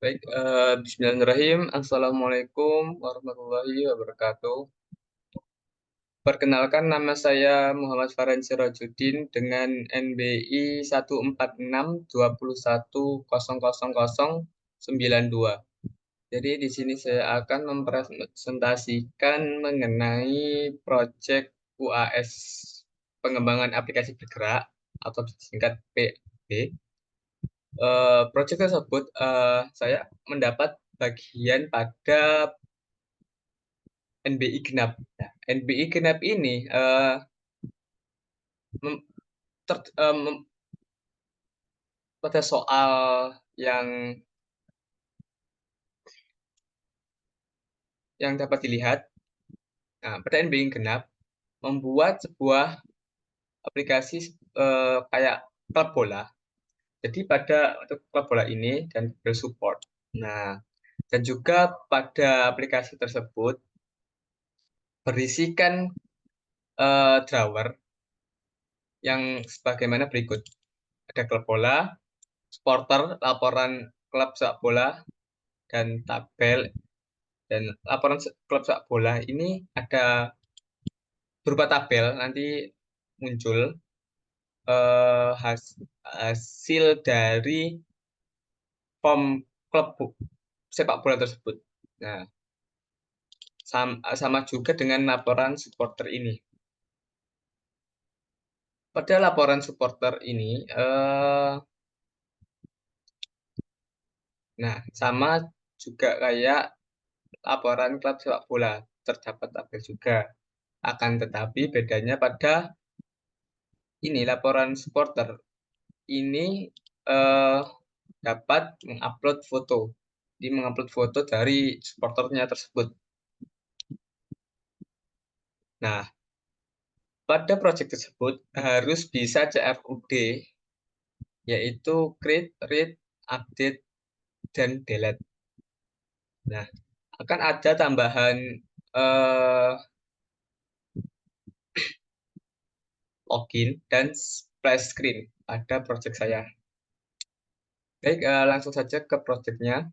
Baik, bismillahirrahmanirrahim. Assalamualaikum warahmatullahi wabarakatuh. Perkenalkan, nama saya Muhammad Farhan Sirajuddin dengan NBI 14620100092. Jadi di sini saya akan mempresentasikan mengenai proyek UAS pengembangan aplikasi bergerak atau disingkat PAB. Proyek tersebut saya mendapat bagian pada NBI Genap. Nah, NBI Genap ini mem- pada soal yang dapat dilihat. Nah, pada NBI Genap membuat sebuah aplikasi kayak klub bola. Jadi pada untuk klub bola ini dan bersupport. Nah, dan juga pada aplikasi tersebut berisikan drawer yang sebagaimana berikut. Ada klub bola, supporter, laporan klub sepak bola, dan tabel. Dan laporan klub sepak bola ini ada berupa tabel, nanti muncul hasil dari form klub sepak bola tersebut. Nah, sama juga dengan laporan supporter ini. Pada laporan supporter ini, nah sama juga kayak laporan klub sepak bola, terdapat tabel juga. Akan tetapi bedanya pada ini laporan supporter ini eh, dapat mengupload foto. Jadi mengupload foto dari supporternya tersebut. Nah, pada proyek tersebut harus bisa CFUD, yaitu create, read, update, dan delete. Nah, akan ada tambahan eh, login dan splash screen pada proyek saya. Baik, langsung saja ke proyeknya.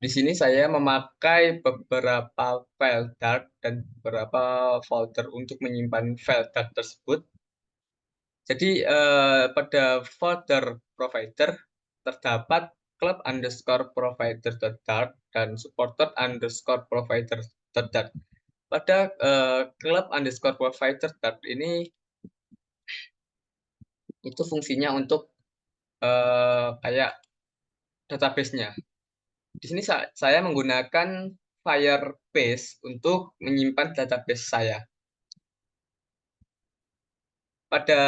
Di sini saya memakai beberapa file Dart dan beberapa folder untuk menyimpan file Dart tersebut. Jadi pada folder provider terdapat club underscore provider.dart dan supporter underscore provider.dart. Pada club underscore provider.dart ini itu fungsinya untuk kayak database-nya. Di sini saya menggunakan Firebase untuk menyimpan database saya. Pada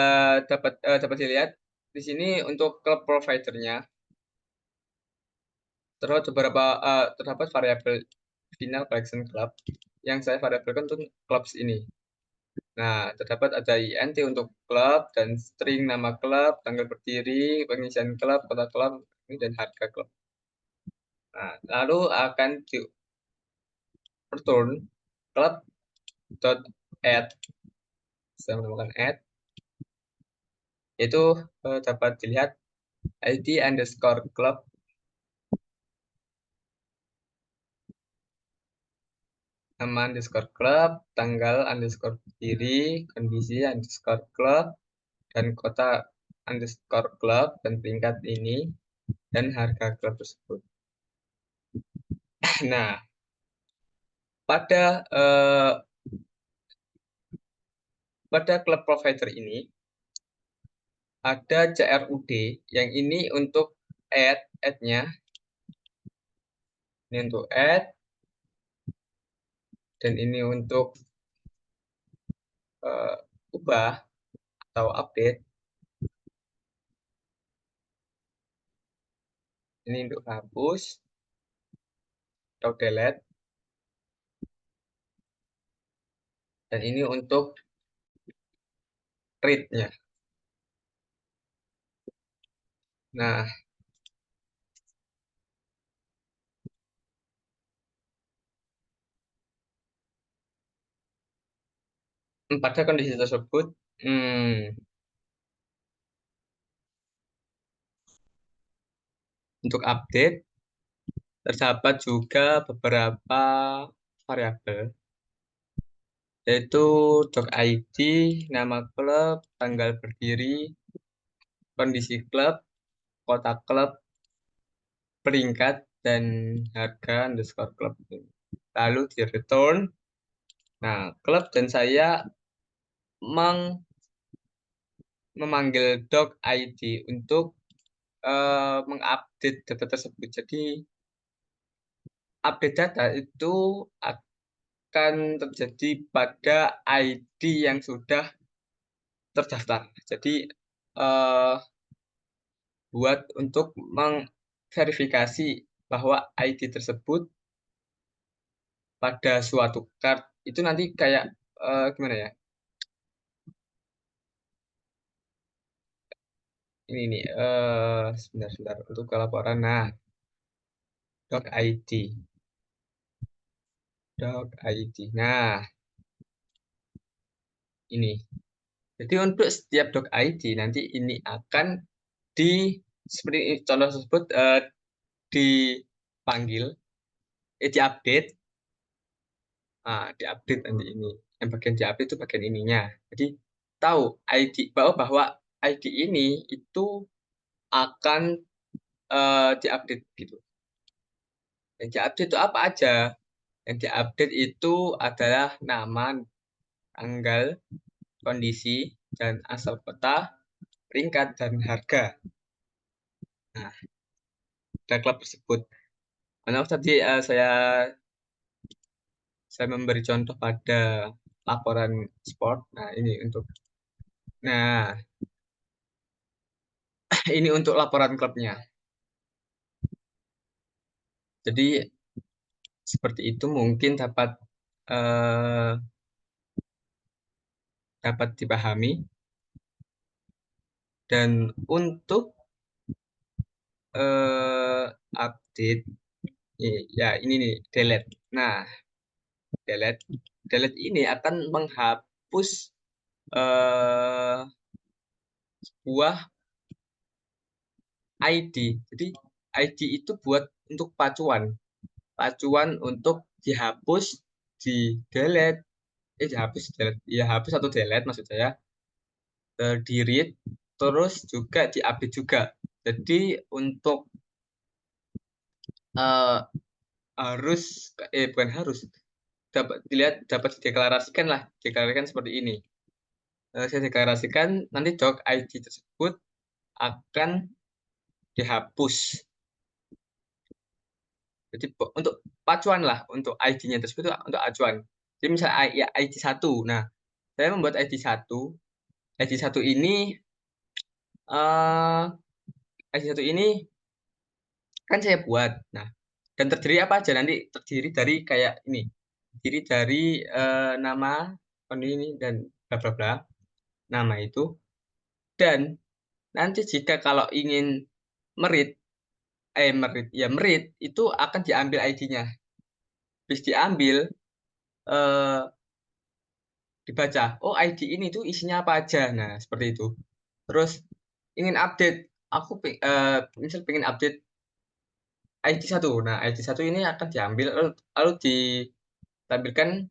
dapat dilihat di sini untuk klub providernya terdapat variabel final collection club yang saya variabelkan untuk clubs ini. Nah, terdapat ada int untuk klub dan string nama klub, tanggal berdiri, pengisian klub, kota klub, dan harga klub. Nah, lalu akan di return club.add. Saya menemukan add, yaitu dapat dilihat id underscore club, nama underscore club, tanggal underscore berdiri, kondisi underscore club, dan kota underscore club, dan peringkat ini, dan harga klub tersebut. Nah, pada klub provider ini ada CRUD yang ini untuk add-nya, ini untuk add, dan ini untuk ubah atau update, ini untuk hapus atau delete, dan ini untuk read-nya. Nah, pada kondisi tersebut, untuk update, terdapat juga beberapa variabel, yaitu doc ID, nama klub, tanggal berdiri, kondisi klub, kota klub, peringkat, dan harga underscore klub. Lalu di return. Nah, klub dan saya memanggil doc ID untuk mengupdate data tersebut. Jadi update data itu akan terjadi pada ID yang sudah terdaftar. Jadi eh, buat untuk mengverifikasi bahwa ID tersebut pada suatu card itu nanti kayak gimana ya? Ini nih sebentar untuk ke laporan. Nah, doc ID. Doc ID. Nah, ini. Jadi untuk setiap doc ID nanti ini akan seperti contoh tersebut dipanggil, diupdate, diupdate nanti ini. Yang bagian diupdate itu bagian ininya. Jadi tahu ID bahwa ID ini itu akan diupdate gitu. Yang diupdate itu apa aja? Yang diupdate itu adalah nama, tanggal, kondisi, dan asal kota, peringkat, dan harga. Nah, dan klub tersebut. Karena tadi saya memberi contoh pada laporan sport. Nah, ini untuk nah, ini untuk laporan klubnya. Jadi seperti itu mungkin eh, dapat dipahami. Dan untuk eh, update, ya ini nih delete. Nah, delete delete ini akan menghapus eh, sebuah ID. Jadi ID itu buat untuk pacuan untuk dihapus, di delete, dihapus, ya hapus atau delete maksud saya, di read, terus juga di update juga. Jadi untuk eh, harus, bukan harus, dapat dilihat, dapat deklarasikan seperti ini. Saya deklarasikan nanti doc ID tersebut akan dihapus. Jadi untuk pacuan lah, untuk ID-nya tersebut itu untuk acuan. Jadi misalnya ya, ID 1. Nah, saya membuat ID 1 ini eh ID 1 ini kan saya buat. Nah, dan terdiri apa aja nanti, terdiri dari kayak ini. Terdiri dari nama ini dan bla bla bla, nama itu. Dan nanti jika kalau ingin merit merit itu akan diambil ID-nya. Bis diambil, eh, dibaca, oh ID ini tuh isinya apa aja. Nah, seperti itu. Terus ingin update, misal pengen update ID 1. Nah, ID 1 ini akan diambil lalu ditampilkan,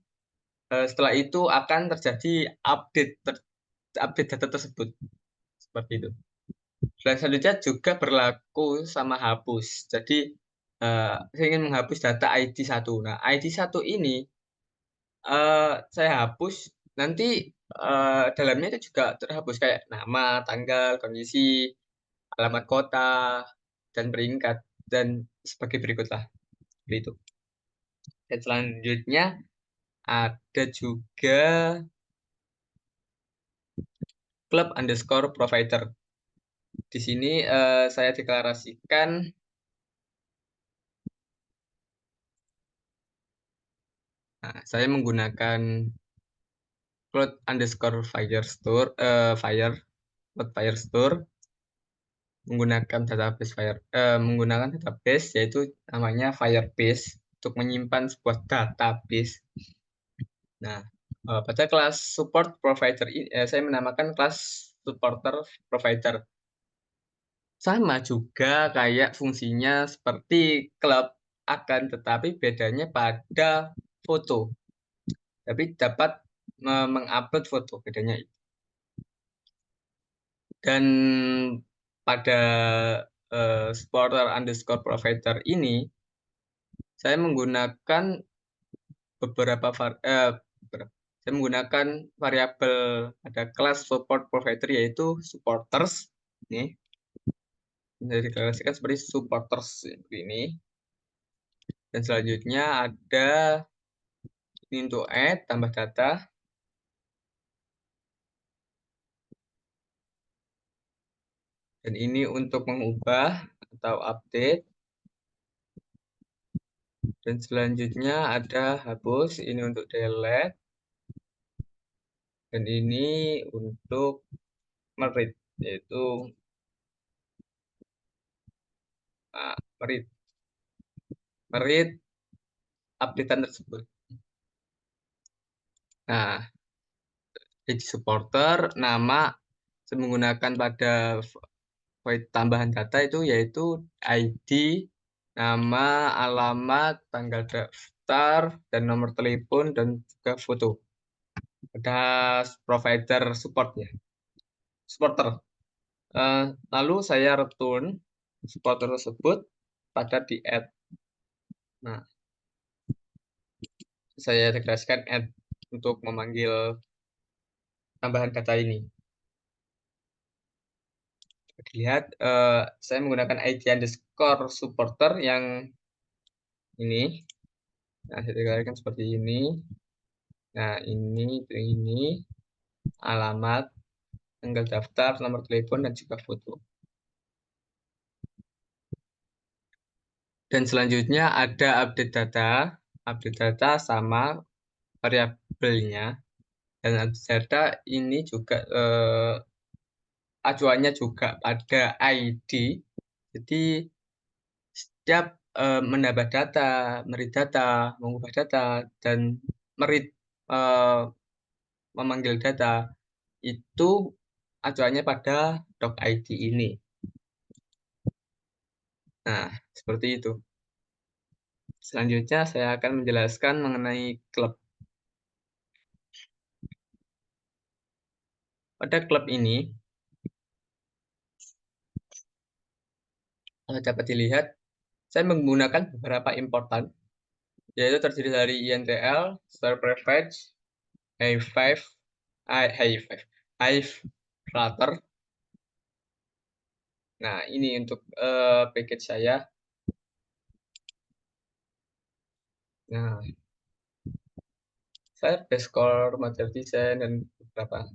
setelah itu akan terjadi update data tersebut. Seperti itu. Dan selanjutnya juga berlaku sama hapus. Jadi saya ingin menghapus data ID 1. Nah, ID 1 ini saya hapus, nanti dalamnya itu juga terhapus kayak nama, tanggal, kondisi, alamat kota, dan peringkat, dan sebagai berikutlah. Seperti itu. Dan selanjutnya ada juga club underscore provider. Di sini saya deklarasikan saya menggunakan cloud underscore Firestore, cloud Firestore, menggunakan database yaitu namanya Firebase untuk menyimpan sebuah database. Nah, pada kelas support provider ini saya menamakan kelas supporter provider. Sama juga kayak fungsinya seperti klub. akan tetapi bedanya pada foto. Tapi dapat mengupload foto, bedanya itu. Dan pada supporter underscore provider ini, saya menggunakan beberapa saya menggunakan variabel pada kelas support provider, yaitu supporters. Ini bisa diklarasikan seperti supporters ini. Dan selanjutnya ada ini untuk add, tambah data. Dan ini untuk mengubah atau update. Dan selanjutnya ada hapus, ini untuk delete. Dan ini untuk merit, yaitu merit updatean tersebut. Nah, jadi supporter, nama saya menggunakan pada void tambahan data itu yaitu ID, nama, alamat, tanggal daftar, dan nomor telepon, dan juga foto. Ada provider supportnya, supporter. Lalu saya return supporter tersebut pada di add. Nah, saya tegaskan add untuk memanggil tambahan data ini. Dilihat, saya menggunakan ID underscore supporter yang ini. Nah, saya tegaskan seperti ini. Nah, ini alamat, tanggal daftar, nomor telepon, dan juga foto. Dan selanjutnya ada update data. Update data sama variabelnya. Dan update data ini juga acuannya juga pada ID. Jadi setiap menambah data, merit data, mengubah data, dan merit memanggil data, itu acuannya pada doc ID ini. Nah, seperti itu. Selanjutnya saya akan menjelaskan mengenai klub. Pada klub ini, dapat dilihat, saya menggunakan beberapa importan, yaitu terdiri dari INTL, Star Prefetch, Hive, Hive, Flutter. Nah, ini untuk package saya. Nah, saya base core, material design, dan beberapa.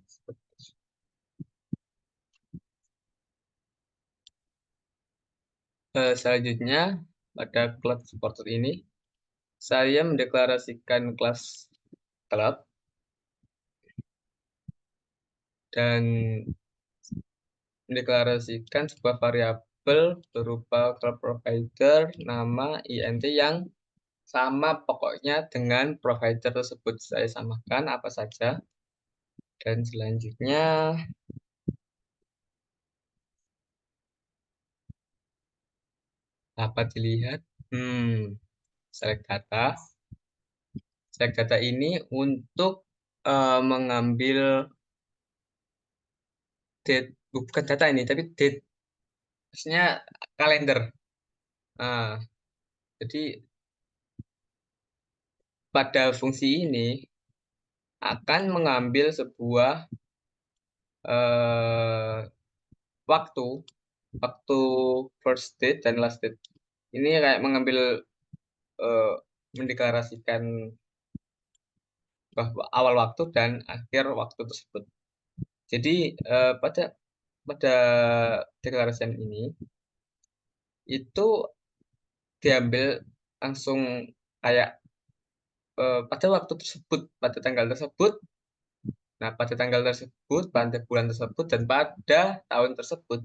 Selanjutnya, pada klub supporter ini, saya mendeklarasikan kelas klub dan mendeklarasikan sebuah variabel berupa klub provider, nama, INT yang sama pokoknya dengan provider tersebut. Saya samakan apa saja. Dan selanjutnya dapat dilihat select data. Select data ini untuk mengambil date, bukan data ini, tapi date, maksudnya kalender. Nah, jadi pada fungsi ini akan mengambil sebuah waktu, waktu first date dan last date. Ini kayak mengambil mendeklarasikan bahwa awal waktu dan akhir waktu tersebut. Jadi pada deklarasian ini itu diambil langsung kayak pada waktu tersebut, pada tanggal tersebut. Nah, pada tanggal tersebut, pada bulan tersebut, dan pada tahun tersebut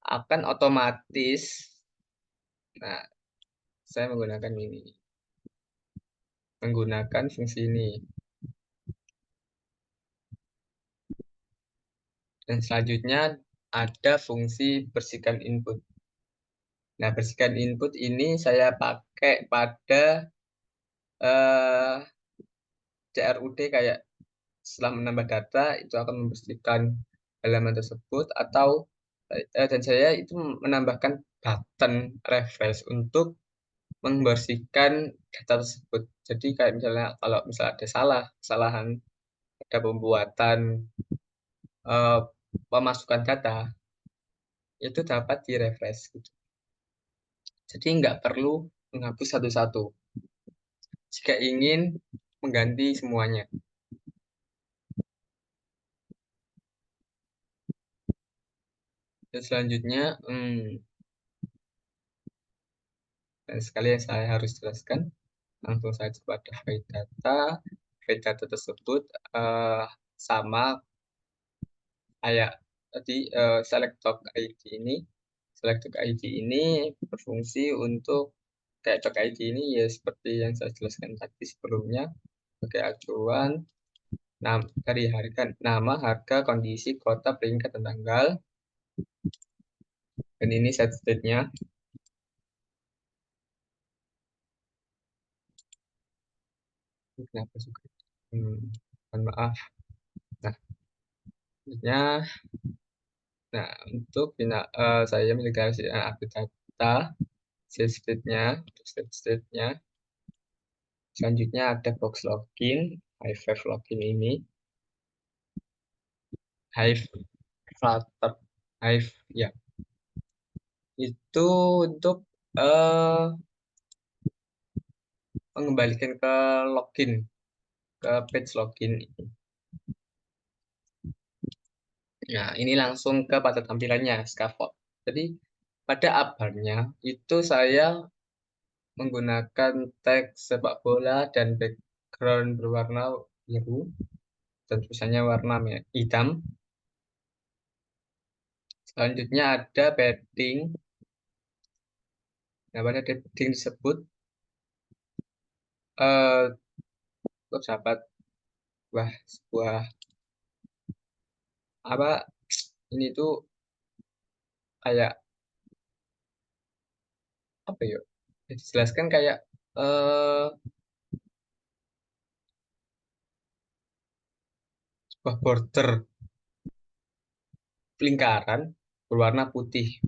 akan otomatis. Nah, saya menggunakan fungsi ini. Dan selanjutnya ada fungsi bersihkan input. Nah, bersihkan input ini saya pakai pada eh, CRUD kayak setelah menambah data itu akan membersihkan halaman tersebut atau dan saya itu menambahkan button refresh untuk membersihkan data tersebut. Jadi kayak misalnya kalau misalnya ada kesalahan, ada pembuatan eh, pemasukan data itu dapat di refresh gitu. Jadi nggak perlu menghapus satu-satu jika ingin mengganti semuanya. Dan selanjutnya, dan sekali yang saya harus jelaskan, langsung saja pada file data. File data tersebut eh, sama kayak tadi select doc ID ini. Select doc ID ini berfungsi untuk kayak doc ID ini ya seperti yang saya jelaskan tadi sebelumnya sebagai acuan dari harga nama, harga, kondisi, kota, peringkat, dan tanggal. Dan ini set state-nya. Kenapa juga? Mohon maaf. Nah, selanjutnya, nah untuk saya mendeklarasikan update data, set state-nya, set state-nya. Selanjutnya ada box login, Hive login ini, Hive Flutter, Hive ya, itu untuk eh, mengembalikan ke login, ke page login. Nah, ini langsung ke pada tampilannya, scaffold. Jadi, pada abarnya itu saya menggunakan teks sepak bola dan background berwarna biru dan tulisannya warna hitam. Selanjutnya ada padding. Nah, pada padding tersebut eh terdapat sebuah apa ini tuh kayak apa ya? Dijelaskan kayak eh sebuah border lingkaran berwarna putih.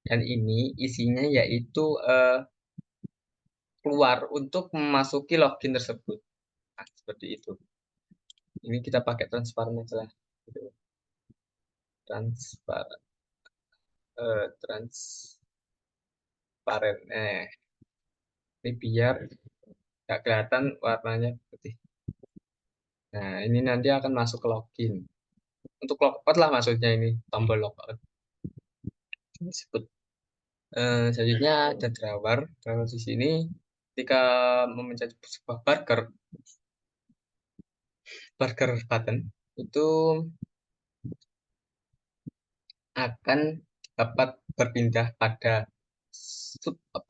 Dan ini isinya yaitu keluar untuk memasuki login tersebut. Nah, seperti itu. Ini kita pakai transparan aja lah. Gitu. Transparan, transparan. Ini biar nggak kelihatan warnanya putih. Nah, ini nanti akan masuk ke login. Untuk logout lah maksudnya ini, tombol logout. Disebut. Selanjutnya ada drawer. Drawer di sini ketika memencet sebuah burger button itu akan dapat berpindah pada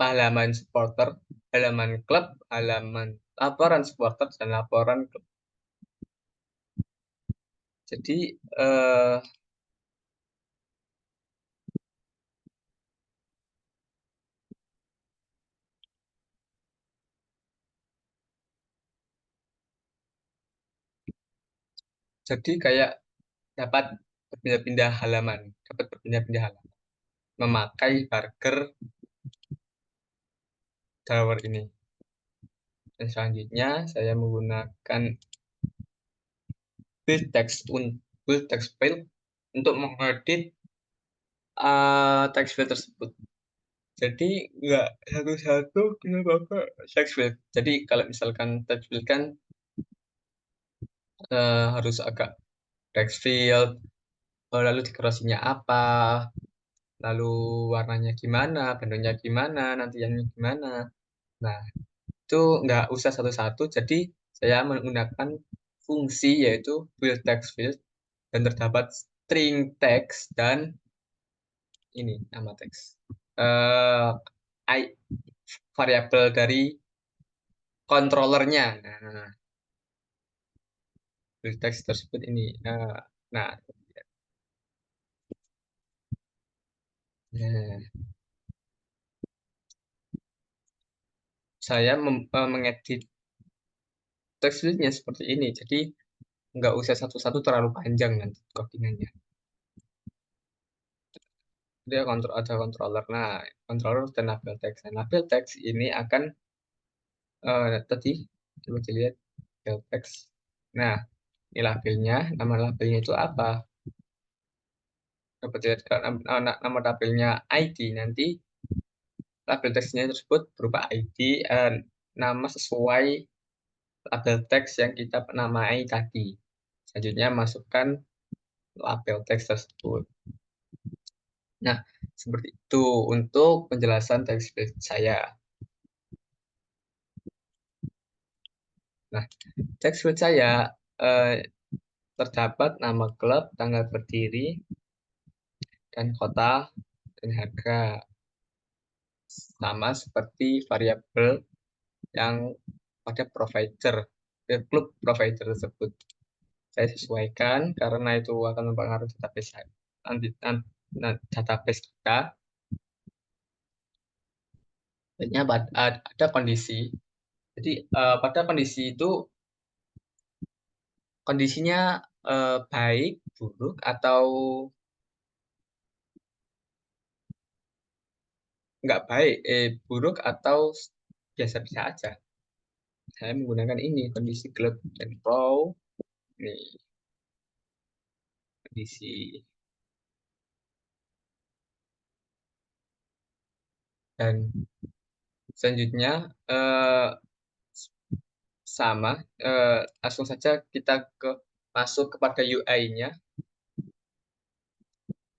halaman supporter, halaman klub, halaman laporan supporter, dan laporan klub. Jadi, eh, jadi kayak dapat berpindah-pindah halaman, dapat berpindah-pindah halaman, memakai burger drawer ini. Dan selanjutnya saya menggunakan build text file untuk mengedit text file tersebut. Jadi nggak satu-satu kita pakai text field. Jadi kalau misalkan text field kan harus agak text field, lalu dekorasinya apa, lalu warnanya gimana, bentuknya gimana, nanti yang gimana. Nah, itu nggak usah satu-satu. Jadi saya menggunakan fungsi yaitu build text field dan terdapat string text dan ini nama teks. Eh, I, variabel dari controllernya. Nah, teks tersebut ini. Nah, nah, mengedit text fieldnya seperti ini. Jadi nggak usah satu-satu terlalu panjang nanti codingannya. Dia ada controller. Nah, controller dan label text. Nah, label text ini akan tadi coba dilihat label text. Nah, ini labelnya. Nama labelnya itu apa? Dapat dilihat nama labelnya ID. Nanti label teksnya tersebut berupa ID nama sesuai label teks yang kita namai tadi. Selanjutnya masukkan label teks tersebut. Nah, seperti itu untuk penjelasan teks field saya. Nah, teks field saya terdapat nama klub, tanggal berdiri, dan kota, dan harga. Sama seperti variabel yang pada provider, klub provider tersebut. Saya sesuaikan karena itu akan mempengaruhi database database kita. Artinya ada kondisi. Jadi pada kondisi itu kondisinya baik, buruk, atau nggak baik, buruk atau biasa-biasa aja. Saya menggunakan ini kondisi club dan pro. Ini kondisi dan selanjutnya sama langsung saja kita masuk kepada UI-nya.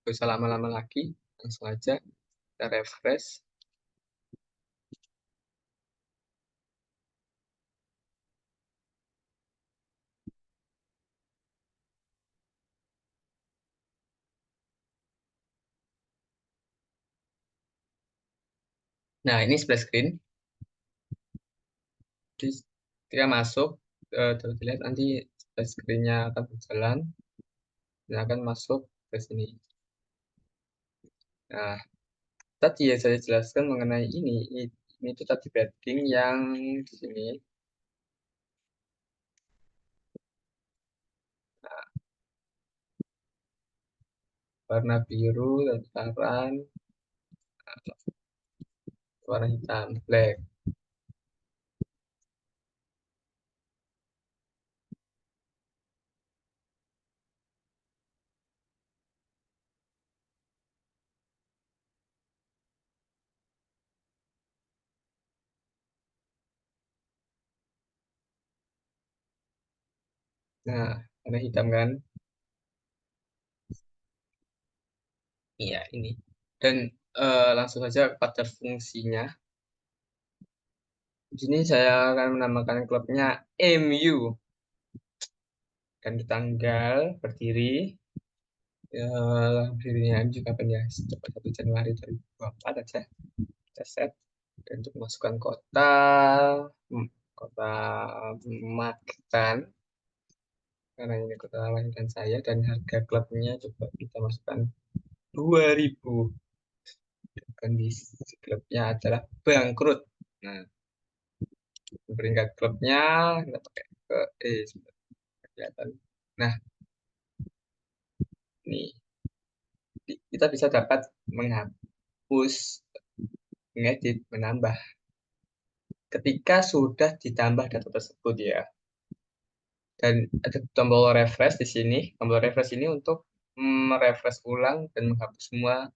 Gak usah lama-lama lagi, langsung aja kita refresh. Nah, ini splash screen. Jadi ketika masuk, terlihat nanti splash screen-nya akan berjalan dan akan masuk ke sini. Nah, tadi ya saya jelaskan mengenai ini itu tadi padding yang di sini. Nah, warna biru transparan, warna hitam black. Nah, warna hitam kan? Iya, ini. Dan langsung saja pada fungsinya. Di sini saya akan menambahkan klubnya MU dan tanggal berdiri. Berdirinya juga kapan ya? Sejak 1 Januari 2024 aja. Kita set. Dan untuk masukkan kota, kota Magetan. Karena ini kota lahiran saya dan harga klubnya coba kita masukkan 2000. Kondisi klubnya adalah bangkrut. Nah, peringkat klubnya kita pakai ke kelihatan. Nah, ini kita bisa dapat menghapus, mengedit, menambah ketika sudah ditambah data tersebut ya. Dan ada tombol refresh di sini. Tombol refresh ini untuk merefresh ulang dan menghapus semua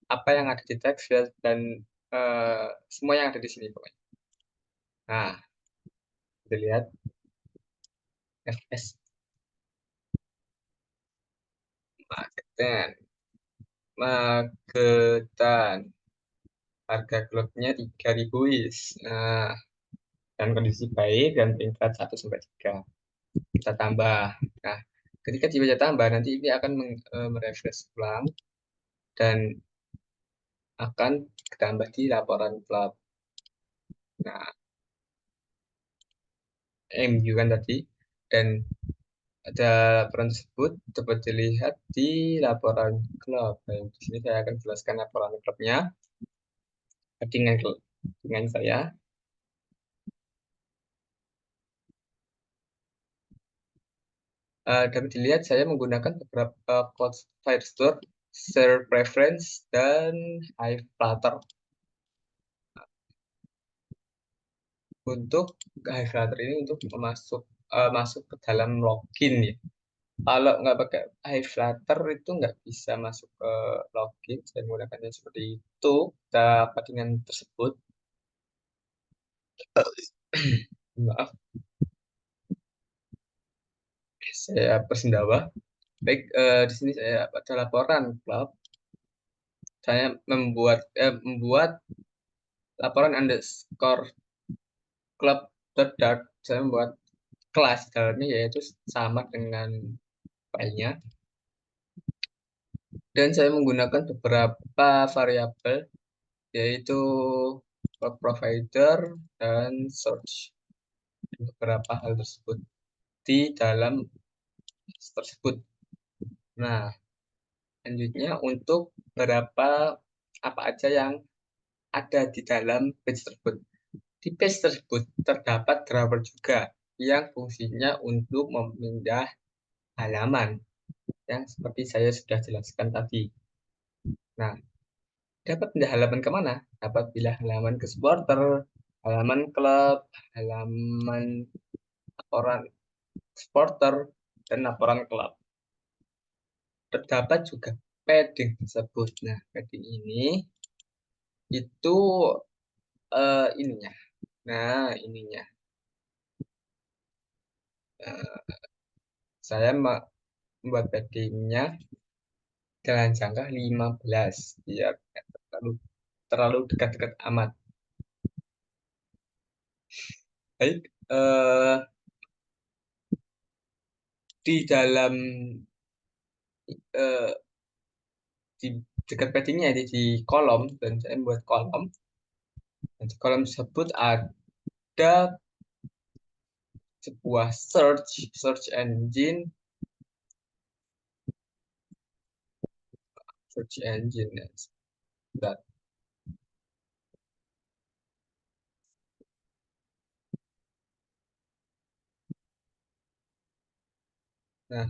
apa yang ada di teks dan semua yang ada di sini pokoknya. Nah, kita lihat FS Magetan. Magetan. Harga klubnya 3.000 is. Nah, dan kondisi baik dan peringkat 1 sampai 3. Kita tambah. Nah, ketika dibaca tambah nanti ini akan merefresh ulang dan akan ditambah di laporan klub. Nah, MU kan tadi dan ada laporan tersebut dapat dilihat di laporan klub. Nah, di sini saya akan jelaskan laporan klubnya dengan saya. Dapat dilihat saya menggunakan beberapa quotes Firestore, Share Preference, dan High Flutter. Untuk High Flutter ini untuk masuk ke dalam login ya. Kalau nggak pakai High Flutter itu nggak bisa masuk ke login. Saya menggunakannya seperti itu. Kita paddingan tersebut. Maaf, saya bersendawa. Baik, di sini saya pada laporan klub. Saya membuat laporan underscore club dot. Saya membuat kelas dalamnya yaitu sama dengan filenya. Dan saya menggunakan beberapa variabel yaitu cloud provider dan search. Beberapa hal tersebut di dalam tersebut. Nah, selanjutnya untuk berapa apa aja yang ada di dalam page tersebut. Di page tersebut terdapat driver juga yang fungsinya untuk memindah halaman yang seperti saya sudah jelaskan tadi. Nah, dapat pindah halaman kemana? Dapat pindah halaman ke supporter, halaman klub, halaman laporan supporter, dan laporan klub. Terdapat juga padding tersebut. Nah, padding ini itu ininya. Nah, ininya. Uh, saya membuat paddingnya dengan jangka 15 biar terlalu terlalu dekat-dekat amat. Baik, di dalam uh, di dekat paddingnya di kolom dan saya membuat kolom. Dan di kolom tersebut ada sebuah search engine ya. Nah,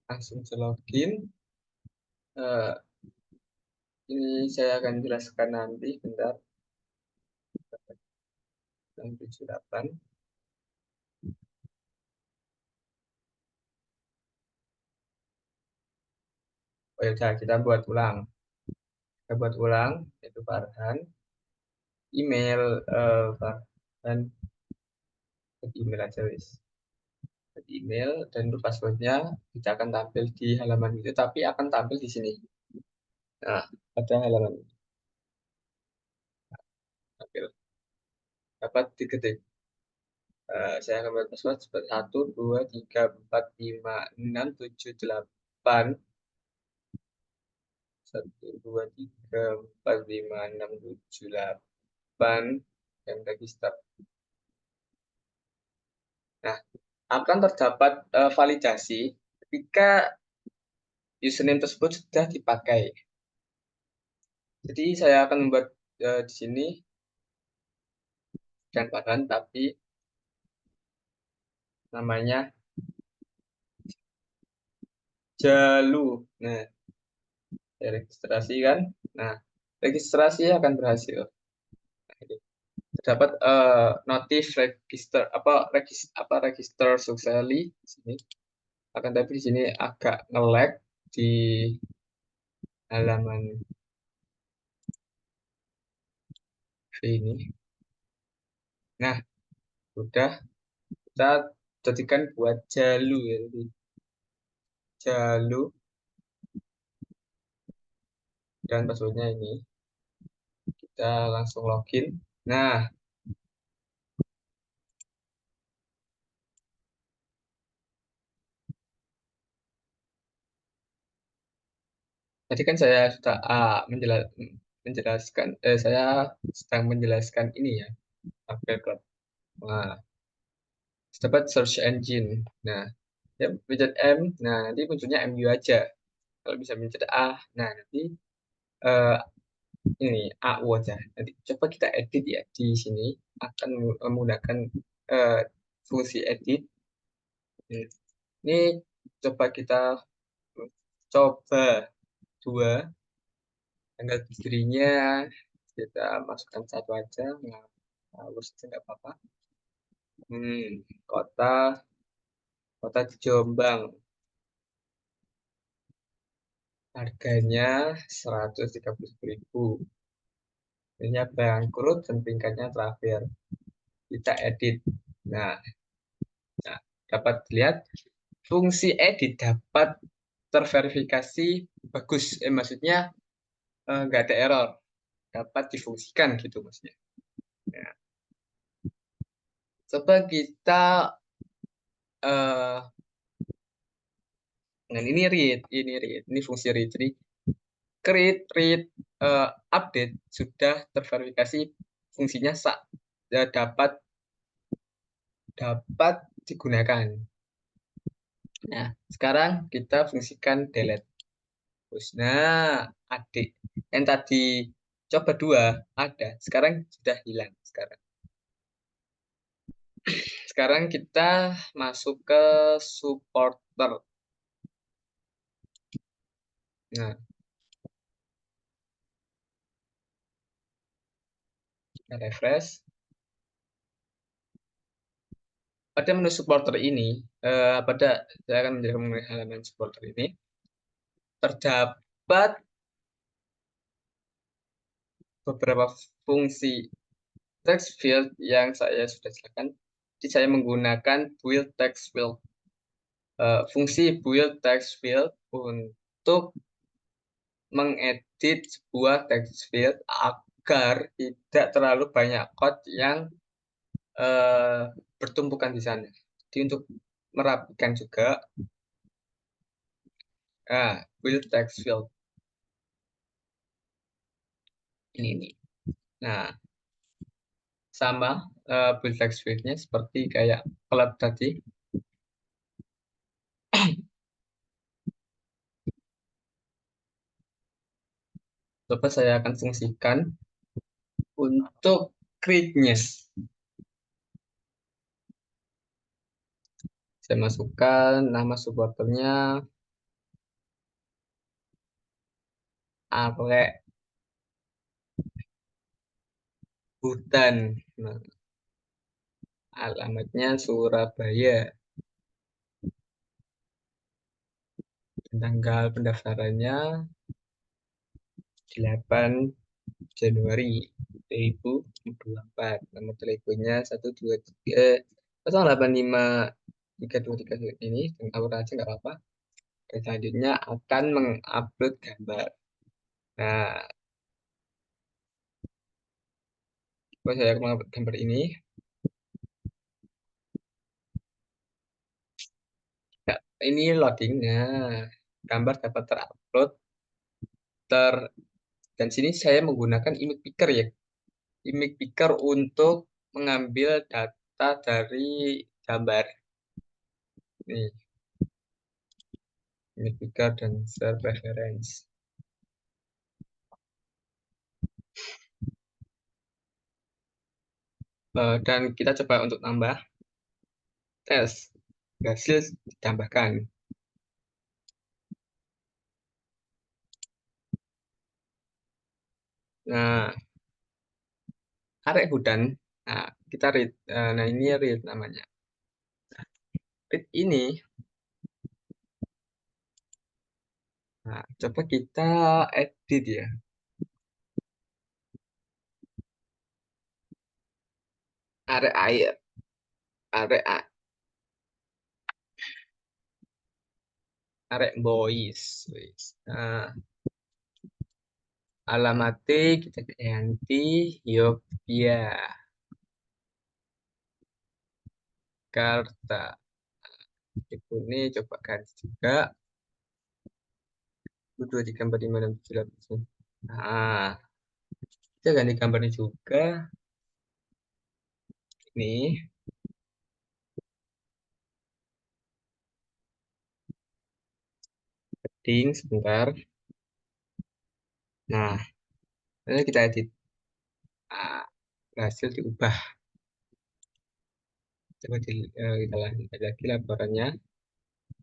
langsung saya login. Eh, ini saya akan jelaskan nanti, bentar. 78. Oh ya, kita buat ulang. Kita buat ulang, yaitu Farhan. Email Farhan, email aja wis. Email dan untuk passwordnya tidak akan tampil di halaman itu, tapi akan tampil di sini. Nah, pada halaman tampil. Dapat diketik. Saya akan buat password seperti 1, 2, 3, 4, 5, 6, 7, 8. 1, 2, 3, 4, 5, 6, 7, 8. Dan register. Nah, akan terdapat validasi ketika username tersebut sudah dipakai. Jadi saya akan membuat di sini dan Farhan, tapi namanya Jalu. Nah, saya registrasi kan. Nah, registrasi akan berhasil. Nah, ini terdapat notif register register successfully di sini. Akan tapi di sini agak nge-lag di halaman ini. Nah, sudah kita jadikan buat Jalu ya. Jadi, Jalu dan passwordnya ini. Kita langsung login. Nah, tadi kan saya sudah menjelaskan, saya sedang menjelaskan ini ya, Apple Club. Nah, dapat search engine. Nah, ya widget M. Nah, nanti munculnya MU aja. kalau bisa mencet A. Nah, nanti eh, ini AU aja. Nanti coba kita edit ya di sini akan menggunakan eh, fungsi edit. Ini coba kita coba dua tanggal berdirinya kita masukkan satu aja, nggak harus nggak apa-apa. Kota kota di Jombang, harganya 130.000. Ini bangkrut dan tingkatnya terakhir. Kita edit. Nah, nah, dapat lihat fungsi edit dapat terverifikasi bagus. Maksudnya nggak ada error. Dapat difungsikan gitu maksudnya. Nah, coba kita eh nah ini fungsi read. Jadi read update sudah terverifikasi fungsinya dapat dapat digunakan. Nah, sekarang kita fungsikan delete. Terus, nah, adik yang tadi coba dua ada, sekarang sudah hilang. Sekarang kita masuk ke supporter. Nah, kita refresh. Pada menu supporter ini, saya akan menjelaskan mengenai halaman supporter ini. Terdapat beberapa fungsi text field yang saya sudah jelaskan. Jadi saya menggunakan build text field. Fungsi build text field untuk mengedit sebuah text field agar tidak terlalu banyak code yang eh, bertumpukan di sana. Jadi untuk merapikan juga, build text field ini. Nah, sama build text fieldnya seperti kayak club tadi. Coba saya akan fungsikan untuk create-nya. Saya masukkan nama supporternya Arek Hutan. Nah, alamatnya Surabaya. Tanggal pendaftarannya 8 Januari 2024. Nomor teleponnya 123 085323 ini. Upload aja nggak apa-apa. Dan selanjutnya akan mengupload gambar. Nah, saya akan mengupload gambar ini. Ya, ini loadingnya. Gambar dapat terupload ter dan sini saya menggunakan image picker ya. Image picker untuk mengambil data dari gambar. Nih, image picker dan share preference. Dan kita coba untuk tambah tes. Hasil ditambahkan. Nah, arek hutan. Nah, kita read. Nah, ini read namanya. Read ini. Nah, coba kita edit ya. Arek air. Arek arek boys. Nah, alamatnya kita ganti Yogyakarta. Ini coba ganti juga. 1, 2, 3, 4, 5, 6, 7, 8, 9. Nah, kita ganti gambarnya juga. Ini. Ding sebentar. Nah, lalu kita edit. Nah, berhasil diubah. Coba kita lanjut lagi laporannya.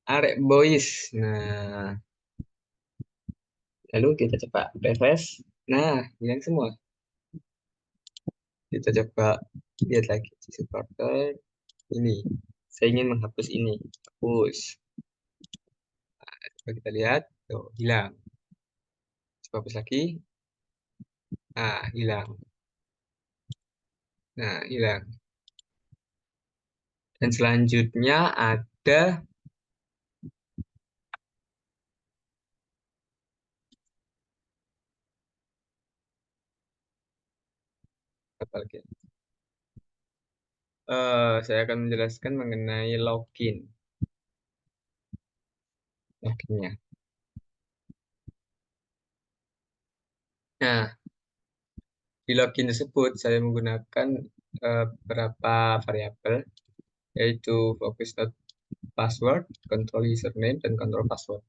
Arek boys. Nah, lalu kita coba refresh. Nah, hilang semua. Kita coba lihat lagi di supporter. Ini, saya ingin menghapus ini. Hapus. Coba kita lihat. Tuh, hilang. Coba hapus lagi. Nah, hilang. Nah, hilang. Dan selanjutnya ada apa lagi? Saya akan menjelaskan mengenai login. Loginnya. Nah, di login tersebut saya menggunakan beberapa variabel, yaitu focus not password, control username, dan control password.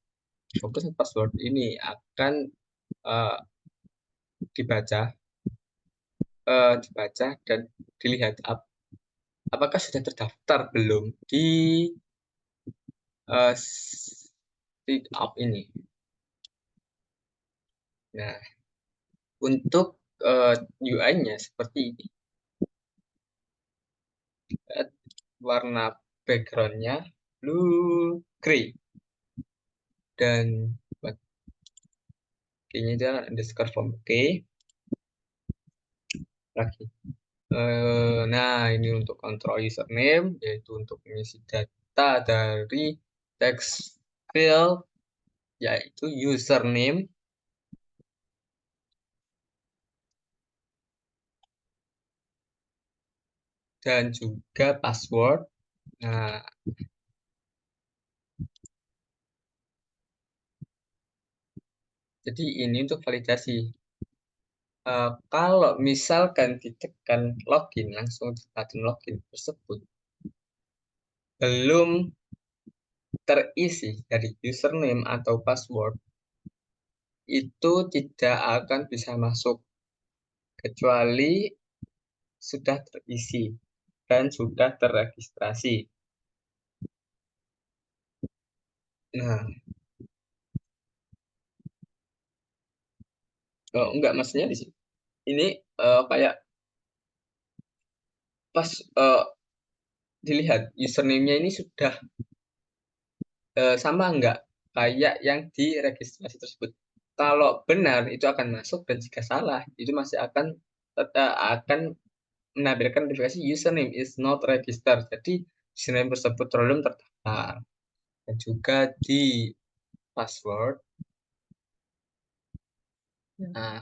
Focus not password ini akan eh, dibaca, dibaca dan dilihat apakah sudah terdaftar belum di speed up ini. Nah, untuk UI-nya seperti ini. Warna backgroundnya blue gray dan kayaknya dia underscore form oke lagi. Nah, ini untuk kontrol username, yaitu untuk mengisi data dari text field, yaitu username, dan juga password. Nah, jadi ini untuk validasi. Kalau misalkan ditekan login, langsung di button login tersebut, belum terisi dari username atau password, itu tidak akan bisa masuk kecuali sudah terisi dan sudah terregistrasi. Nah, enggak, maksudnya di sini ini kayak pas dilihat username-nya ini sudah sama enggak kayak yang di registrasi tersebut. Kalau benar itu akan masuk, dan jika salah itu masih akan akan menampilkan notifikasi username is not registered. Jadi username tersebut belum terdaftar. Dan juga di password. Nah,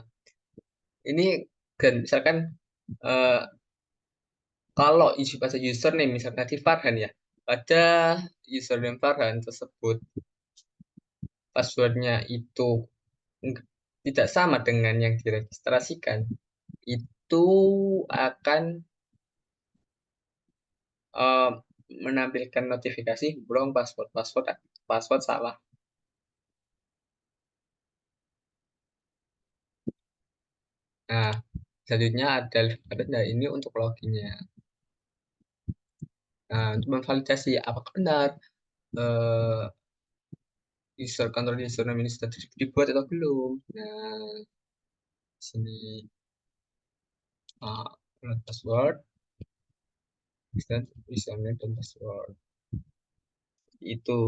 ini kan misalkan eh, kalau isi bahasa username misalkan tadi Farhan ya, pada username Farhan tersebut passwordnya itu tidak sama dengan yang diregistrasikan, itu akan eh, menampilkan notifikasi belum password password password salah. Nah, selanjutnya ada ini untuk loginnya. Nah, untuk memvalidasi apakah benar eh, user control username ini sudah dibuat atau belum. Nah, di sini uh, password, dan username dan password itu.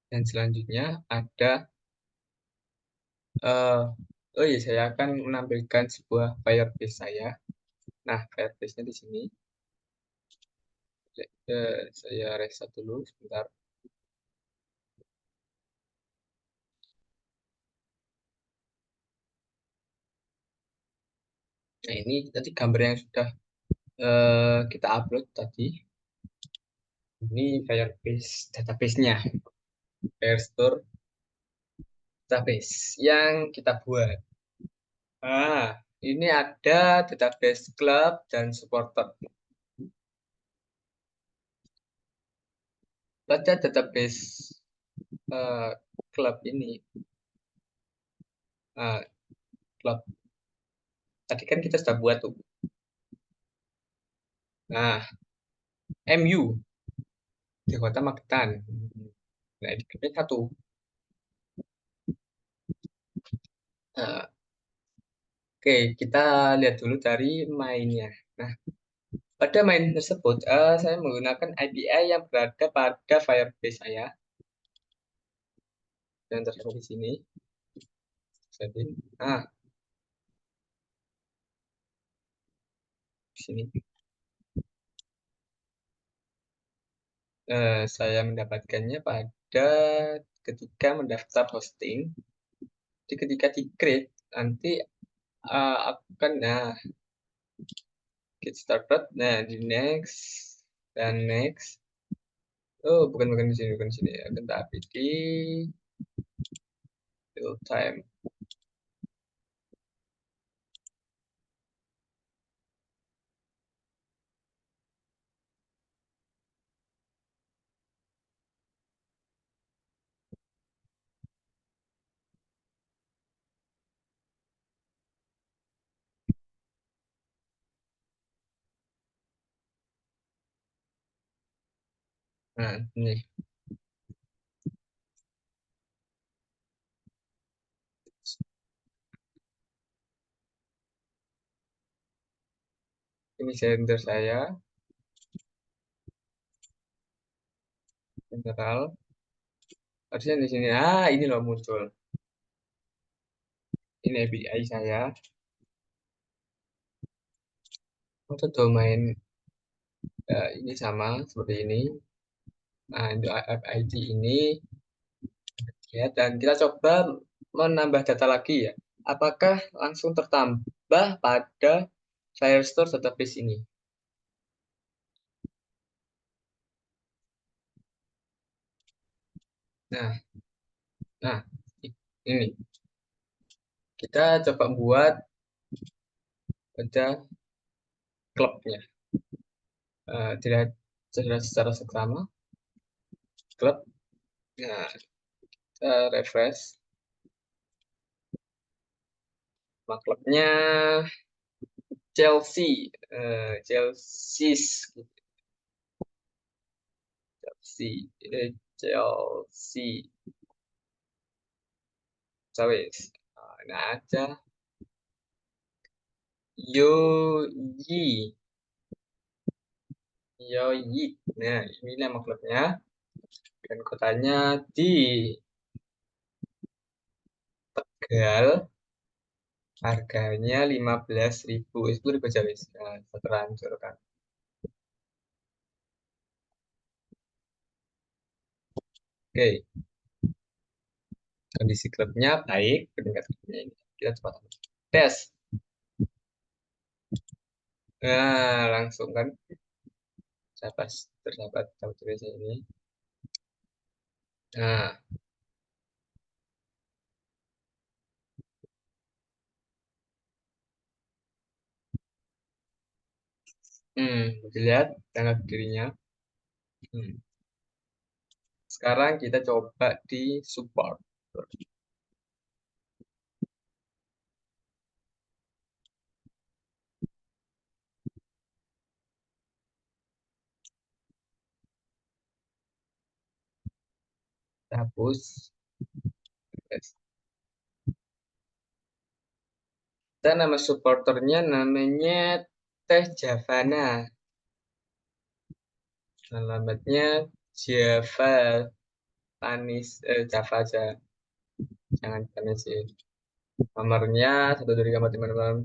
Dan selanjutnya ada uh, oh iya, saya akan menampilkan sebuah Firebase saya. Nah, Firebase-nya di sini. Saya reset dulu sebentar. Nah, ini tadi gambar yang sudah kita upload tadi. Ini Firebase database-nya, Firestore database yang kita buat. Ah, Ini ada database klub dan supporter. Pada database eh, klub ini, eh, klub tadi kan kita sudah buat tuh. Nah, MU di Kota Magetan. Nah, di klubnya satu. Nah, oke, kita lihat dulu dari mainnya. Nah, pada main tersebut, saya menggunakan API yang berada pada Firebase saya yang terdapat di sini. Jadi, nah, di sini saya mendapatkannya pada ketika mendaftar hosting. Jadi ketika di create nanti akan get started. Nah, di next dan next. Oh, bukan bukan di sini, bukan di sini. Akan tapi di real time. Nah, ini sender saya, general. Harusnya di sini. Ah, ini loh muncul. Ini API saya untuk domain ini sama seperti ini. Nah, untuk ID ini ya, dan kita coba menambah data lagi ya. Apakah langsung tertambah pada Firestore database ini? Nah, nah ini kita coba buat pada klubnya. Tidak secara seksama klub. Nah, kita refresh. Nama klubnya Chelsea, Chelsea, Chelsea, Chelsea, Cawes. Nah, aja Yoyi, Yoyi. Nah, ini nama klubnya dan kotanya di Tegal. Harganya 15.000. Itu ribu aja wis. Nah, terlanjur kan. Oke, kondisi klubnya baik, peningkat klubnya ini. Kita coba tes. Nah, langsung kan dapat terdapat tulisnya ini. Nah, dilihat tanggal berdirinya. Hmm. Sekarang kita coba di support. Kita hapus. Kita nama supporternya namanya Teh Javana. Alamatnya Java Panis Java aja. Jangan panis sih. Nomornya 12345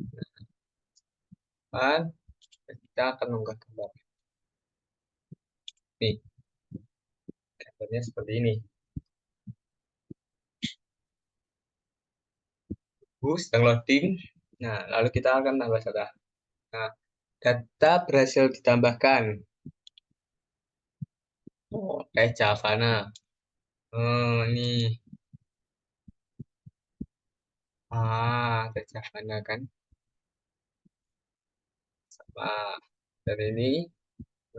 kita akan mengunggah gambar. Nih, gambarnya seperti ini. Sedang loading. Nah, lalu kita akan tambah data. Nah, data berhasil ditambahkan. Oh, Javana. Oh, ini. Javana kan. Nah, dan ini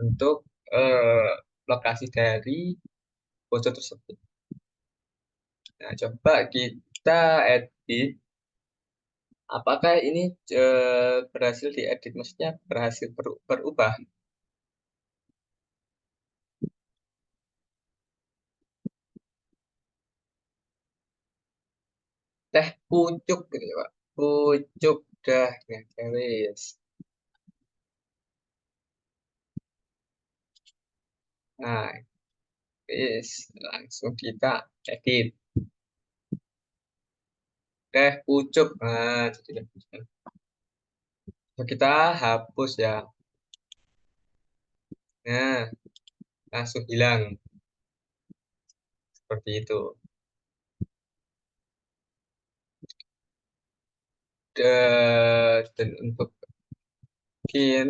untuk eh, lokasi dari pojok tersebut. Nah, coba kita edit. Apakah ini berhasil diedit? Maksudnya berhasil berubah? Teh pucuk gitu ya, Pak. Pucuk dah, ya, guys. Nah, guys, langsung kita edit. Teh pucuk. Nah, jadi teh pucuk. So, kita hapus ya. Nah, langsung hilang seperti itu. Dan untuk skin,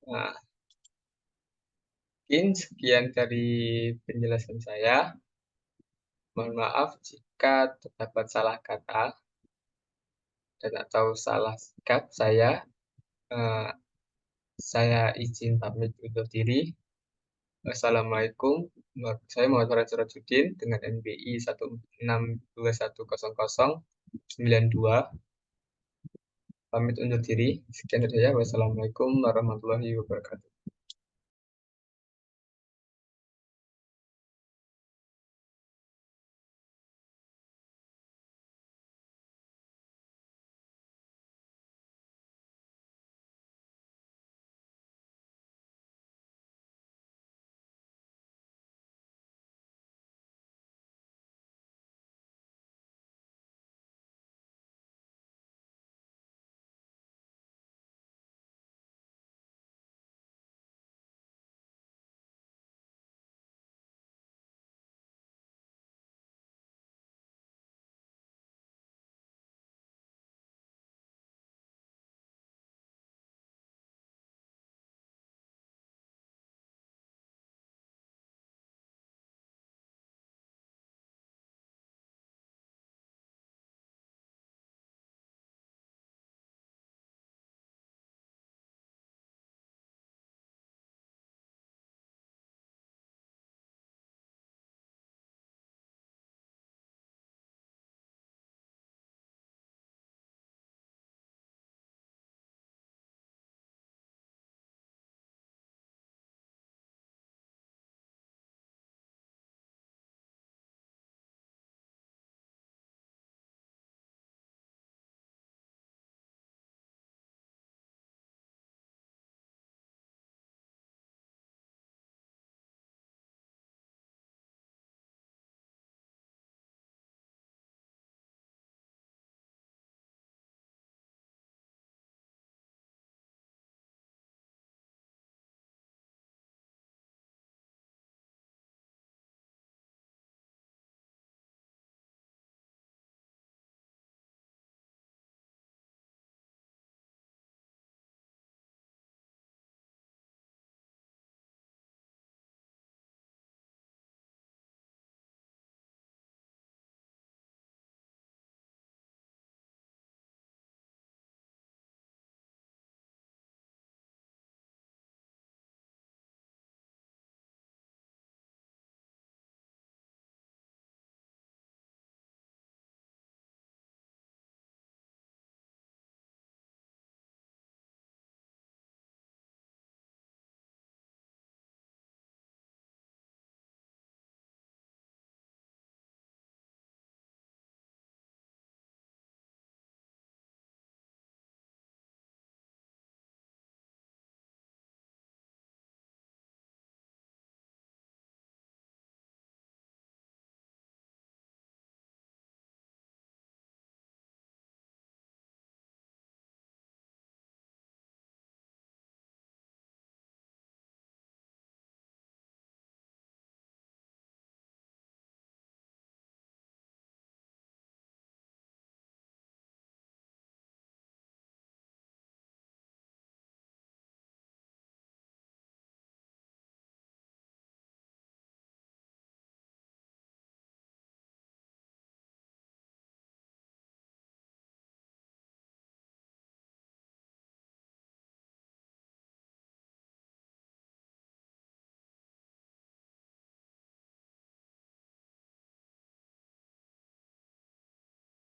nah, mungkin sekian dari penjelasan saya. Mohon maaf jika terdapat salah kata dan atau salah sikap saya. Eh, saya izin pamit undur diri. Assalamualaikum. Saya Muhammad Farhan Sirajudin dengan NBI 162100092. Pamit undur diri. Sekian dari saya. Wassalamualaikum warahmatullahi wabarakatuh.